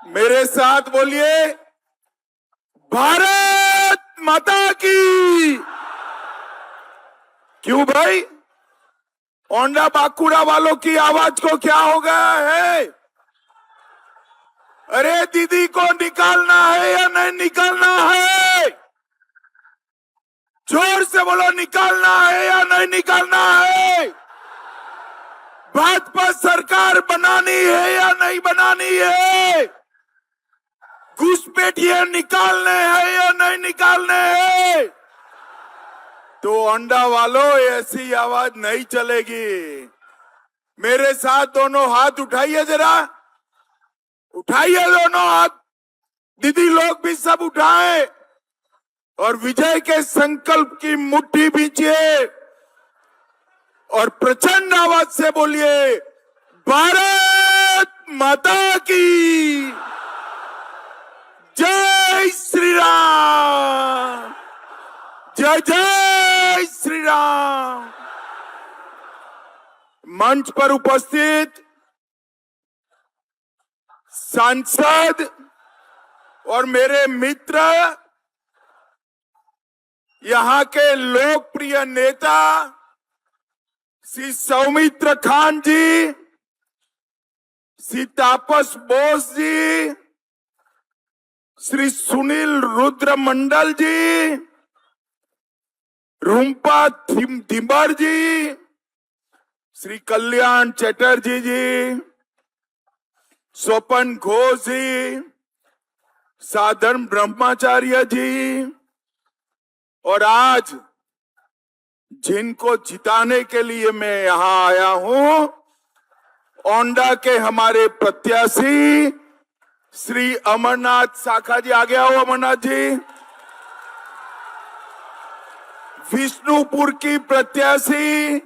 मेरे साथ बोलिए, भारत माता की। क्यों भाई, ओंडा बांकुड़ा वालों की आवाज को क्या हो गया है? अरे दीदी को निकालना है या नहीं निकालना है? जोर से बोलो, निकालना है या नहीं निकालना है? भाजपा सरकार बनानी है या नहीं बनानी है? घुसपैठिए निकालने हैं या नहीं निकालने हैं? तो ओंडा वालों, ऐसी आवाज नहीं चलेगी। मेरे साथ दोनों हाथ उठाइए, जरा उठाइए दोनों हाथ। दीदी लोग भी सब उठाएं और विजय के संकल्प की मुट्ठी भींचिए और प्रचंड आवाज से बोलिए, भारत माता की जय श्री राम, जय जय श्री राम। मंच पर उपस्थित सांसद और मेरे मित्र, यहाँ के लोकप्रिय नेता श्री सौमित्र खान जी, श्री तापस बोस जी, श्री सुनील रुद्र मंडल जी, रूम्पा थिम्बर जी, श्री कल्याण चटर्जी जी, स्वपन घोष जी, साधन ब्रह्माचार्य जी, और आज जिनको जिताने के लिए मैं यहां आया हूं, ओंडा के हमारे प्रत्याशी श्री अमरनाथ शाखा जी। आगे आओ अमरनाथ जी। विष्णुपुर की प्रत्याशी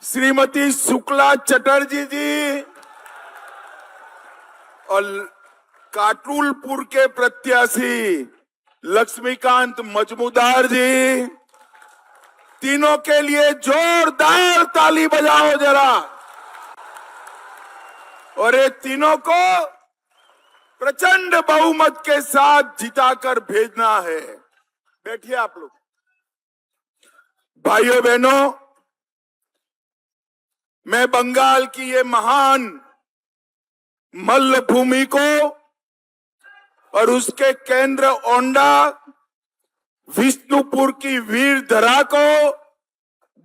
श्रीमती शुक्ला चटर्जी जी और काटुलपुर के प्रत्याशी लक्ष्मीकांत मजमूदार जी। तीनों के लिए जोरदार ताली बजाओ जरा, और ये तीनों को प्रचंड बहुमत के साथ जिताकर भेजना है। बैठिए आप लोग। भाइयों बहनों, मैं बंगाल की ये महान मल्ल भूमि को और उसके केंद्र ओंडा विष्णुपुर की वीर धरा को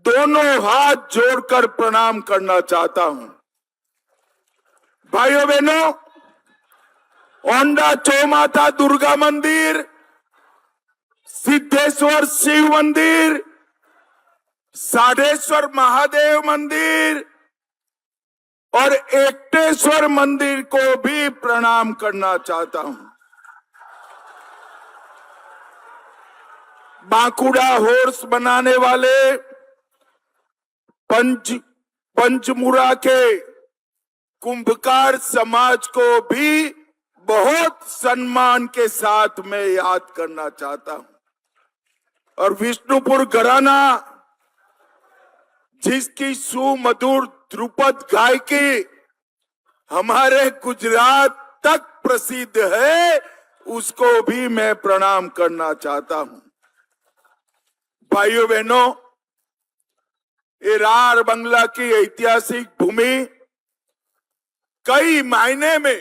दोनों हाथ जोड़कर प्रणाम करना चाहता हूं। भाइयों बहनों, ओंडा चौमाता दुर्गा मंदिर, सिद्धेश्वर शिव मंदिर, साढ़ेश्वर महादेव मंदिर और एकटेश्वर मंदिर को भी प्रणाम करना चाहता हूं। बांकुड़ा हॉर्स बनाने वाले पंचमुरा के कुंभकार समाज को भी बहुत सम्मान के साथ मैं याद करना चाहता हूं। और विष्णुपुर घराना, जिसकी सुमधुर ध्रुपद गायकी हमारे गुजरात तक प्रसिद्ध है, उसको भी मैं प्रणाम करना चाहता हूं। भाइयों बहनों, ये रार बंगला की ऐतिहासिक भूमि कई मायने में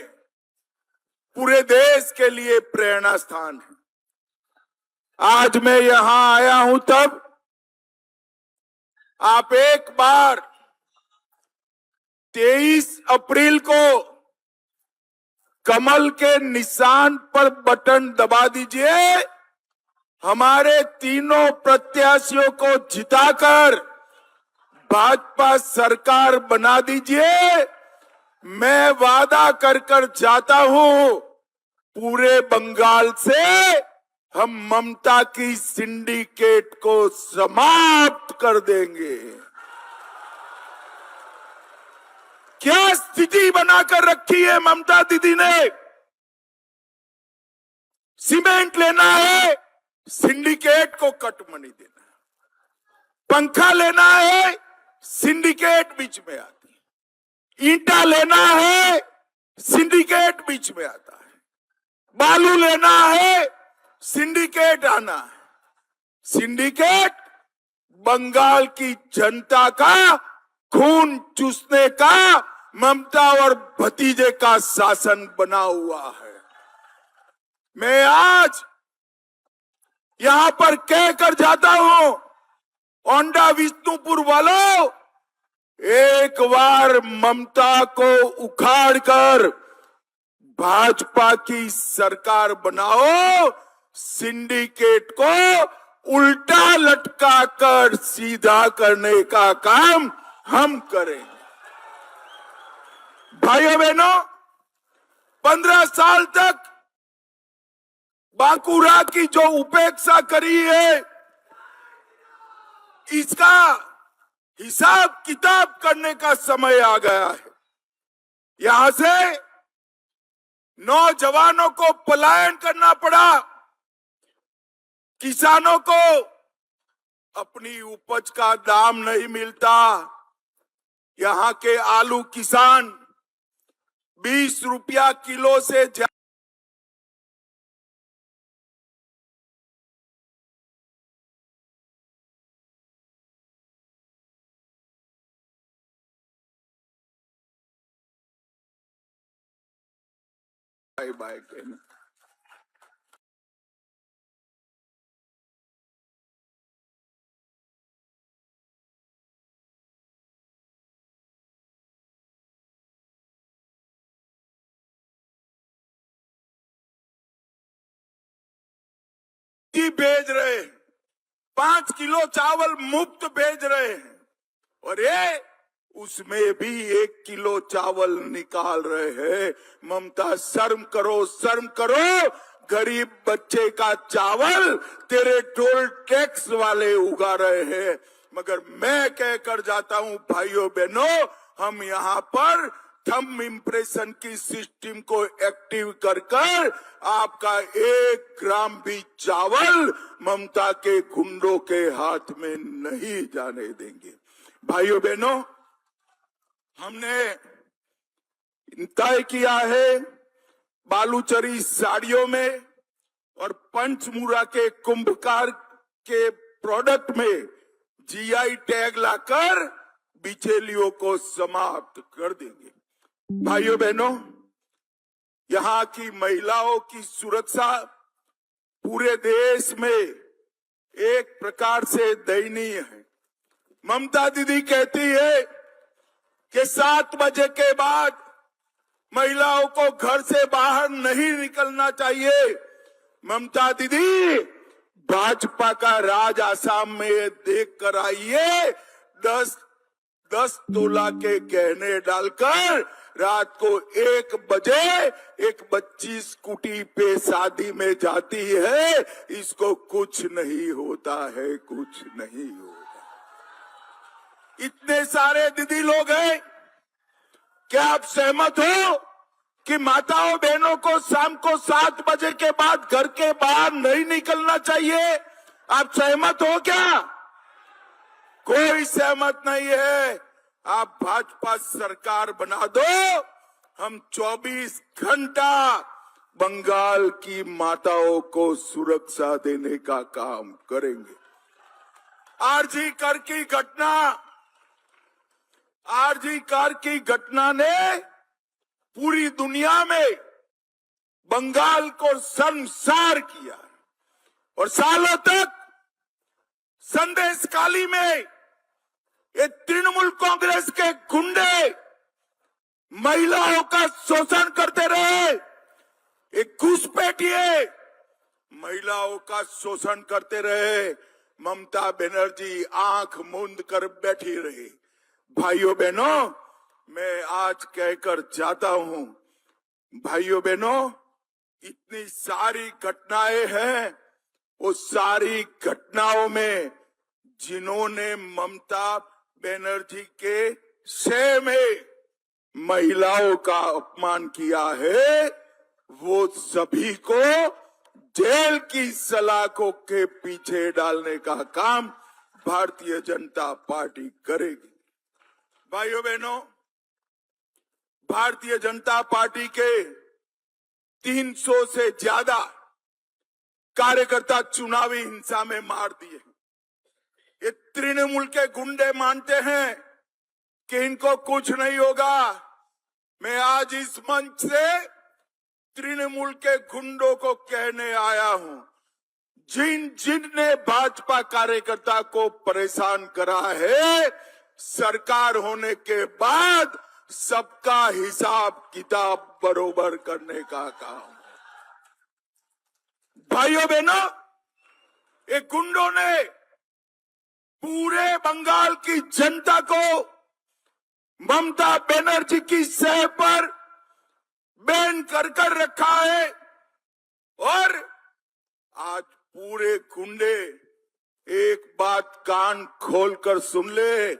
पूरे देश के लिए प्रेरणा स्थान है। आज मैं यहां आया हूं, तब आप एक बार 23 अप्रैल को कमल के निशान पर बटन दबा दीजिए। हमारे तीनों प्रत्याशियों को जिताकर भाजपा सरकार बना दीजिए। मैं वादा कर कर जाता हूं, पूरे बंगाल से हम ममता की सिंडिकेट को समाप्त कर देंगे। क्या स्थिति बनाकर रखी है ममता दीदी ने? सीमेंट लेना है, सिंडिकेट को कट मनी देना है। पंखा लेना है, सिंडिकेट बीच में आती है। ईंटा लेना है, सिंडिकेट बीच में आता है। बालू लेना है, सिंडिकेट आना है। सिंडिकेट बंगाल की जनता का खून चूसने का ममता और भतीजे का शासन बना हुआ है। मैं आज यहां पर कहकर जाता हूं, ओंडा विष्णुपुर वालों, एक बार ममता को उखाड़कर भाजपा की सरकार बनाओ, सिंडिकेट को उल्टा लटका कर सीधा करने का काम हम करेंगे। भाइयों बहनों, 15 साल तक बांकुरा की जो उपेक्षा करी है, इसका हिसाब किताब करने का समय आ गया है। यहां से नौजवानों को पलायन करना पड़ा, किसानों को अपनी उपज का दाम नहीं मिलता। यहां के आलू किसान 20 रुपया किलो से ज्यादा बाय कहना। भेज रहे हैं, 5 किलो चावल मुफ्त भेज रहे हैं, और ये उसमें भी 1 किलो चावल निकाल रहे हैं। ममता, शर्म करो, शर्म करो। गरीब बच्चे का चावल तेरे टोल टैक्स वाले उगा रहे हैं। मगर मैं कहकर जाता हूं, भाइयों बहनों, हम यहाँ पर थंब इम्प्रेशन की सिस्टम को एक्टिव कर कर आपका 1 ग्राम भी चावल ममता के गुंडों के हाथ में नहीं जाने देंगे। भाइयों बहनों, हमने तय किया है बालूचरी साड़ियों में और पंचमुरा के कुंभकार के प्रोडक्ट में जीआई टैग लाकर बिचौलियों को समाप्त कर देंगे। भाइयों बहनों, यहाँ की महिलाओं की सुरक्षा पूरे देश में एक प्रकार से दयनीय है। ममता दीदी कहती है कि 7 बजे के बाद महिलाओं को घर से बाहर नहीं निकलना चाहिए। ममता दीदी, भाजपा का राज आसाम में देख कर आइए, 10 तोला के गहने डालकर रात को 1 बजे एक बच्ची स्कूटी पे शादी में जाती है, इसको कुछ नहीं होता है, कुछ नहीं होता। इतने सारे दीदी लोग हैं, क्या आप सहमत हो कि माताओं बहनों को शाम को 7 बजे के बाद घर के बाहर नहीं निकलना चाहिए? आप सहमत हो क्या? कोई सहमत नहीं है। आप भाजपा सरकार बना दो, हम 24 घंटा बंगाल की माताओं को सुरक्षा देने का काम करेंगे। आरजी कर की घटना ने पूरी दुनिया में बंगाल को शर्मसार किया, और सालों तक संदेशखाली में ये तृणमूल कांग्रेस के गुंडे महिलाओं का शोषण करते रहे। एक घुसपैठिए महिलाओं का शोषण करते रहे। ममता बनर्जी आंख मूंद कर बैठी रही। भाइयों बहनों, मैं आज कहकर जाता हूं, भाइयों बहनों, इतनी सारी घटनाएं हैं, वो सारी घटनाओं में जिन्होंने ममता बनर्जी के शय में महिलाओं का अपमान किया है, वो सभी को जेल की सलाखों के पीछे डालने का काम भारतीय जनता पार्टी करेगी। भाइयों बहनों, भारतीय जनता पार्टी के 300 से ज्यादा कार्यकर्ता चुनावी हिंसा में मार दिए। ये तृणमूल के गुंडे मानते हैं कि इनको कुछ नहीं होगा। मैं आज इस मंच से तृणमूल के गुंडों को कहने आया हूं, जिनने भाजपा कार्यकर्ता को परेशान करा है, सरकार होने के बाद सबका हिसाब किताब बरोबर करने का काम। भाइयों बहनों, एक गुंडों ने पूरे बंगाल की जनता को ममता बनर्जी की सह पर बैन कर रखा है और आज पूरे गुंडे एक बात कान खोलकर सुन ले,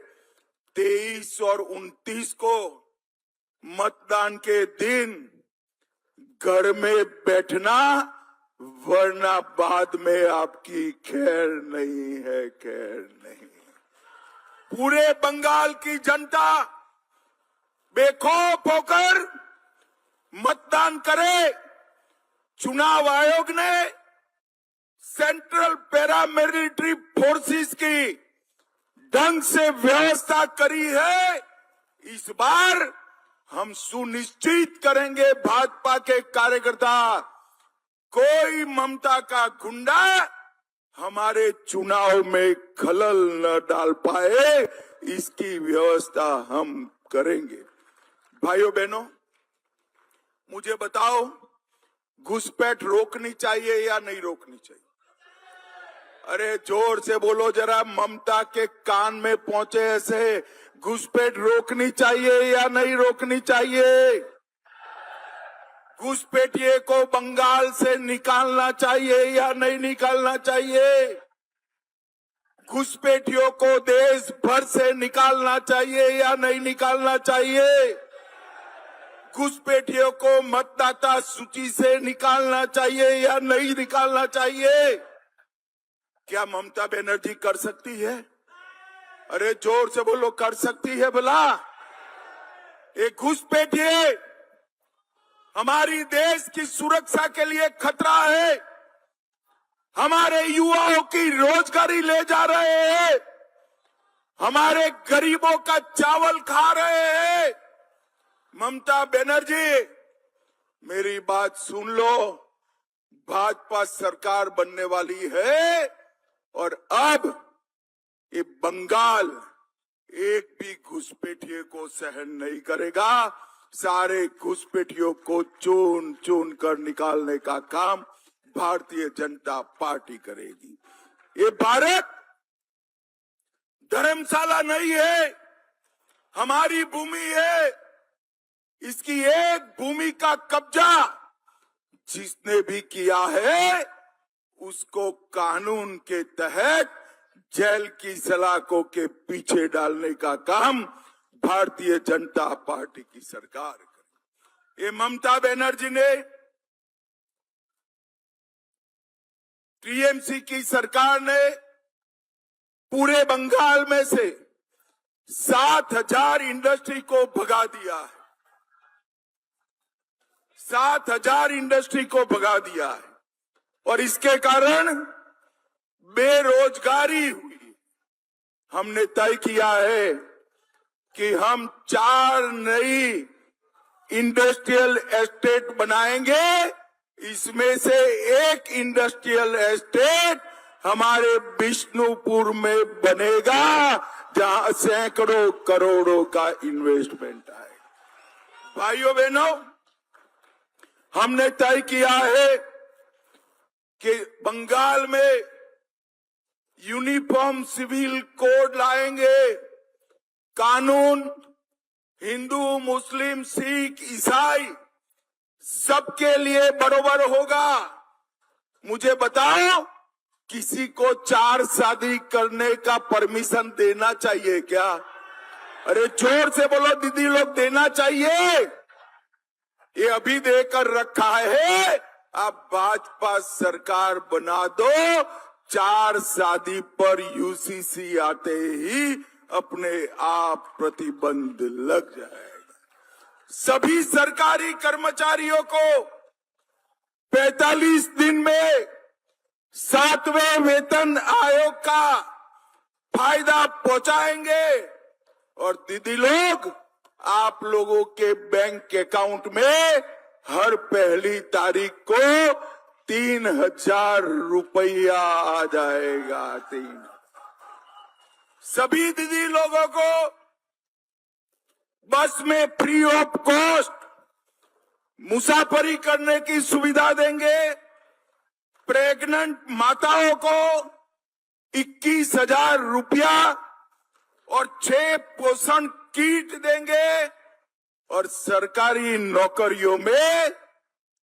23 और 29 को मतदान के दिन घर में बैठना, वरना बाद में आपकी खैर नहीं है, खैर नहीं। पूरे बंगाल की जनता बेखौफ होकर मतदान करे। चुनाव आयोग ने सेंट्रल पैरामिलिट्री फोर्सेस की ढंग से व्यवस्था करी है। इस बार हम सुनिश्चित करेंगे भाजपा के कार्यकर्ता, कोई ममता का गुंडा हमारे चुनाव में खलल न डाल पाए, इसकी व्यवस्था हम करेंगे। भाइयों बहनों, मुझे बताओ, घुसपैठ रोकनी चाहिए या नहीं रोकनी चाहिए? अरे जोर से बोलो जरा, ममता के कान में पहुंचे ऐसे। घुसपैठ रोकनी चाहिए या नहीं रोकनी चाहिए? घुसपैठिए को बंगाल से निकालना चाहिए या नहीं निकालना चाहिए? घुसपैठियों को देश भर से निकालना चाहिए या नहीं निकालना चाहिए? घुसपैठियों को मतदाता सूची से निकालना चाहिए या नहीं निकालना चाहिए? क्या ममता बनर्जी कर सकती है? अरे जोर से बोलो, कर सकती है भला? एक घुसपैठिए हमारी देश की सुरक्षा के लिए खतरा है। हमारे युवाओं की रोजगारी ले जा रहे हैं, हमारे गरीबों का चावल खा रहे हैं। ममता बनर्जी, मेरी बात सुन लो, भाजपा सरकार बनने वाली है और अब ये बंगाल एक भी घुसपैठिए को सहन नहीं करेगा। सारे घुसपैठियों को चुन चुन कर निकालने का काम भारतीय जनता पार्टी करेगी। ये भारत धर्मशाला नहीं है, हमारी भूमि है। इसकी एक भूमि का कब्जा जिसने भी किया है, उसको कानून के तहत जेल की सलाखों के पीछे डालने का काम भारतीय जनता पार्टी की सरकार करे। ये ममता बनर्जी ने टीएमसी की सरकार ने पूरे बंगाल में से 7,000 इंडस्ट्री को भगा दिया है। 7,000 इंडस्ट्री को भगा दिया है और इसके कारण बेरोजगारी हुई। हमने तय किया है कि हम 4 नई इंडस्ट्रियल एस्टेट बनाएंगे। इसमें से एक इंडस्ट्रियल एस्टेट हमारे बिष्णुपुर में बनेगा, जहां सैकड़ों करोड़ों का इन्वेस्टमेंट आएगा। भाइयों बहनों, हमने तय किया है कि बंगाल में यूनिफॉर्म सिविल कोड लाएंगे। कानून हिंदू, मुस्लिम, सिख, ईसाई सबके लिए बराबर होगा। मुझे बताओ, किसी को 4 शादी करने का परमिशन देना चाहिए क्या? अरे जोर से बोलो दीदी लोग, देना चाहिए? ये अभी देकर रखा है, अब भाजपा सरकार बना दो, 4 शादी पर यूसीसी आते ही अपने आप प्रतिबंध लग जाएगा। सभी सरकारी कर्मचारियों को 45 दिन में 7वें वेतन आयोग का फायदा पहुंचाएंगे और दीदी लोग आप लोगों के बैंक अकाउंट में हर पहली तारीख को 3,000 रुपया आ जाएगा। सभी दीदी लोगों को बस में फ्री ऑफ कॉस्ट मुसाफरी करने की सुविधा देंगे। प्रेग्नेंट माताओं को 21,000 रुपया और 6 पोषण किट देंगे और सरकारी नौकरियों में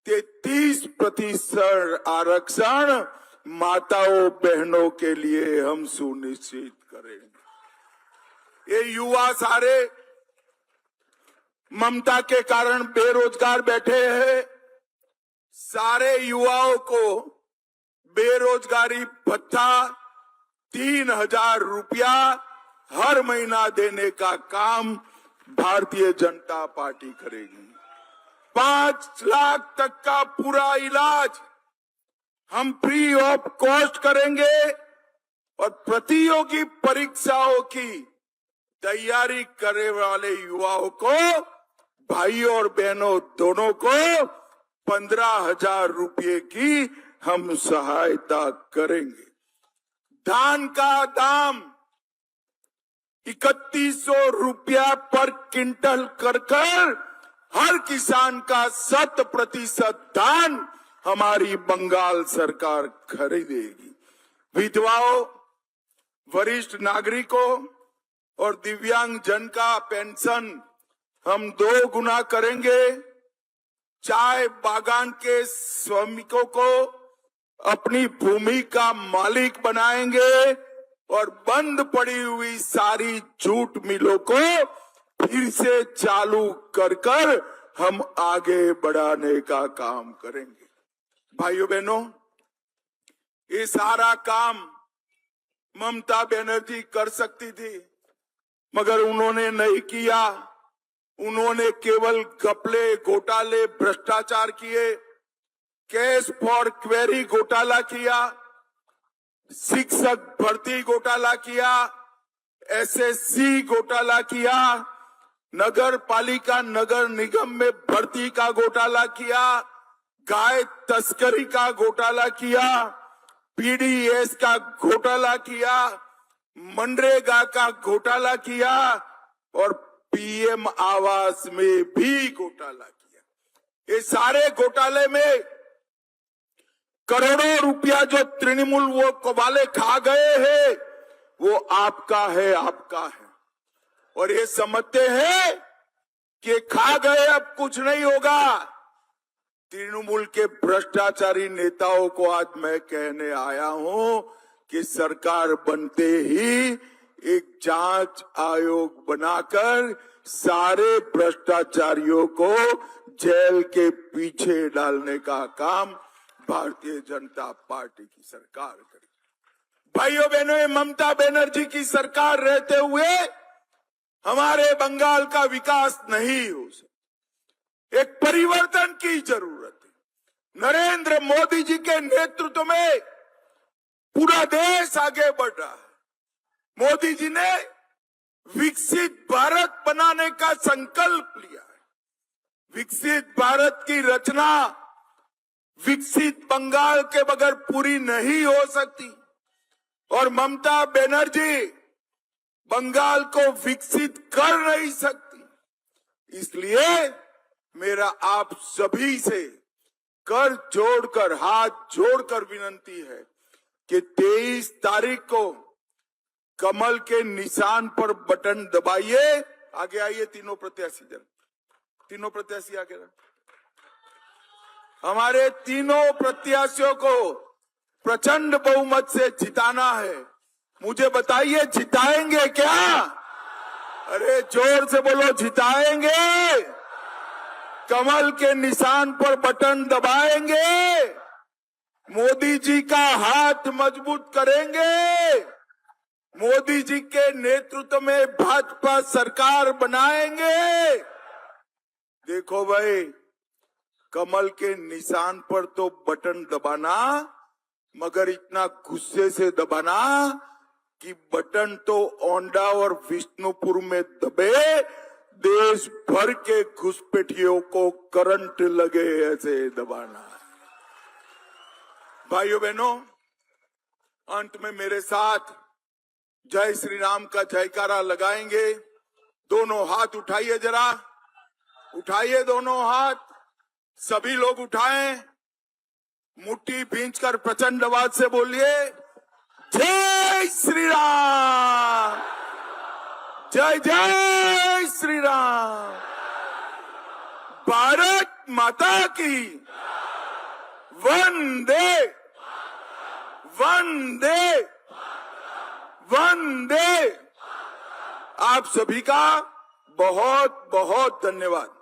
33% आरक्षण माताओं बहनों के लिए हम सुनिश्चित करेंगे। ये युवा सारे ममता के कारण बेरोजगार बैठे हैं। सारे युवाओं को बेरोजगारी भत्ता 3,000 रुपया हर महीना देने का काम भारतीय जनता पार्टी करेगी। 5 लाख तक का पूरा इलाज हम फ्री ऑफ कॉस्ट करेंगे और प्रतियोगी परीक्षाओं की तैयारी करने वाले युवाओं को, भाइयों और बहनों दोनों को 15,000 रुपये की हम सहायता करेंगे। धान का दाम 3100 रुपया पर क्विंटल कर हर किसान का 100% धान हमारी बंगाल सरकार खरीदेगी। विधवाओं, वरिष्ठ नागरिकों और दिव्यांग जन का पेंशन हम 2 गुना करेंगे। चाय बागान के श्रमिकों को अपनी भूमि का मालिक बनाएंगे और बंद पड़ी हुई सारी जूट मिलों को फिर से चालू कर हम आगे बढ़ाने का काम करेंगे। भाइयों बहनों, ये सारा काम ममता बनर्जी कर सकती थी, मगर उन्होंने नहीं किया। उन्होंने केवल घपले, घोटाले, भ्रष्टाचार किए। कैश फॉर क्वेरी घोटाला किया, शिक्षक भर्ती घोटाला किया, एसएससी घोटाला किया, नगर पालिका नगर निगम में भर्ती का घोटाला किया, गाय तस्करी का घोटाला किया, पीडीएस का घोटाला किया, मनरेगा का घोटाला किया और पीएम आवास में भी घोटाला किया। ये सारे घोटाले में करोड़ों रुपया जो तृणमूल वो वाले खा गए हैं, वो आपका है, आपका है। और ये समझते हैं कि खा गए, अब कुछ नहीं होगा। तृणमूल के भ्रष्टाचारी नेताओं को आज मैं कहने आया हूं कि सरकार बनते ही एक जांच आयोग बनाकर सारे भ्रष्टाचारियों को जेल के पीछे डालने का काम भारतीय जनता पार्टी की सरकार करेगी। भाइयों बहनों, ममता बनर्जी की सरकार रहते हुए हमारे बंगाल का विकास नहीं हो सकता। एक परिवर्तन की जरूरत है। नरेंद्र मोदी जी के नेतृत्व में पूरा देश आगे बढ़ रहा है। मोदी जी ने विकसित भारत बनाने का संकल्प लिया है। विकसित भारत की रचना विकसित बंगाल के बगैर पूरी नहीं हो सकती और ममता बनर्जी बंगाल को विकसित कर नहीं सकती। इसलिए मेरा आप सभी से कर जोड़कर, हाथ जोड़कर विनंती है कि 23 तारीख को कमल के निशान पर बटन दबाइए। आगे आइए तीनों प्रत्याशी, तीनों प्रत्याशी आगे रहे। हमारे तीनों प्रत्याशियों को प्रचंड बहुमत से जिताना है। मुझे बताइए, जिताएंगे क्या? अरे जोर से बोलो, जिताएंगे? कमल के निशान पर बटन दबाएंगे? मोदी जी का हाथ मजबूत करेंगे? मोदी जी के नेतृत्व में भाजपा सरकार बनाएंगे? देखो भाई, कमल के निशान पर तो बटन दबाना, मगर इतना गुस्से से दबाना कि बटन तो ओंडा और विष्णुपुर में दबे, देश भर के घुसपैठियों को करंट लगे, ऐसे दबाना। भाइयों बहनों, अंत में मेरे साथ जय श्री राम का जयकारा लगाएंगे। दोनों हाथ उठाइए, जरा उठाइए दोनों हाथ, सभी लोग उठाएं, मुट्ठी भींचकर प्रचंड आवाज से बोलिए, जय श्री राम, जय जय श्री राम, भारत माता की, वंदे वंदे वंदे। आप सभी का बहुत बहुत धन्यवाद।